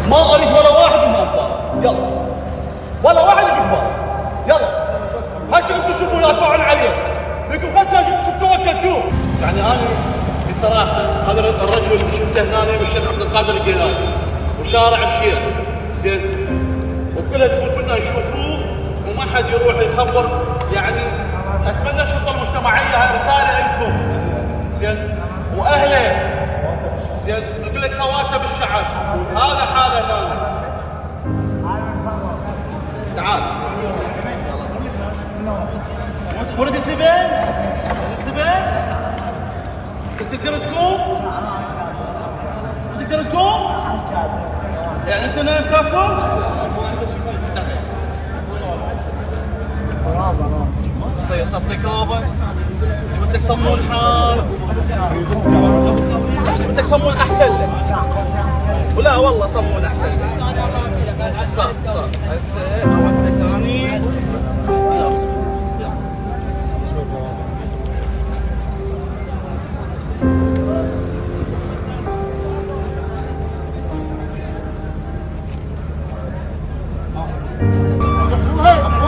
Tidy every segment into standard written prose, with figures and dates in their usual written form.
ما اريد ولا واحد منهم ببالي. يلا ولا واحد يجي ببالي. يلا هسه انتم تشوفون اتباعون عليه لكم خد شفتوه اكلتوه. يعني انا بصراحه هذا الرجل شفته هنا بالشيخ عبد القادر الجيلاني وشارع الشيخ زين، وكلها تفوت منا يشوفوه وما حد يروح يخبر. يعني اتمنى الشرطه المجتمعيه هاي رساله لكم زين واهله زين، اقول لك خواتم الشعب هذا حاله هنا. تعال وردت لبن؟ وردت لبن؟ تقدر تقوم؟ تقدر تقوم؟ يعني انت نايم تاكل؟ صدق رابط جبت لك صمون حار، جبت لك صمون احسن لك. ولا والله صمون احسن لك. صار هسه اودك ثاني. يلا بسم الله.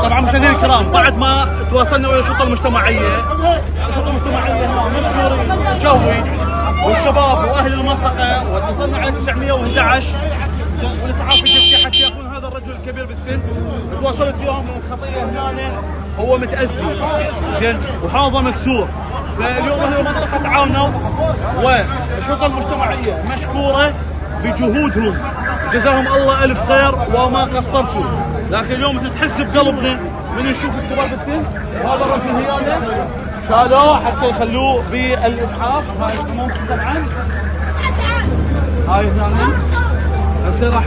طبعا مشاهدينا الكرام بعد ما تواصلنا ويا الشرطه المجتمعيه، الشرطه المجتمعيه هنا مشكورين جوي والشباب واهل المنطقه، واتصلنا على 911 والاسعاف الجنسي حتى ياخذون هذا الرجل الكبير بالسن. تواصلت وياهم من الخطيه هنا هو متاذي زين وحاضه مكسور. فاليوم اهل المنطقه تعاونوا والشرطه المجتمعيه مشكوره بجهودهم، جزاهم الله الف خير وما قصرتوا. لكن اليوم تحس بقلبنا من نشوف الكبار بالسن. هذا الرجل هيانا شالوه حتى يخلوه بالاسعاف. هاي ممكن طبعا هاي هنا هسه راح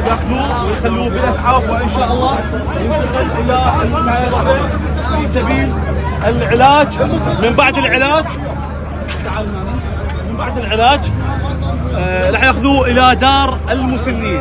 ياخذوه ويخلوه بالاسعاف، وان شاء الله ينتقل الى المعرض في سبيل العلاج. من بعد العلاج تعال من بعد العلاج راح ياخذوه الى دار المسنين.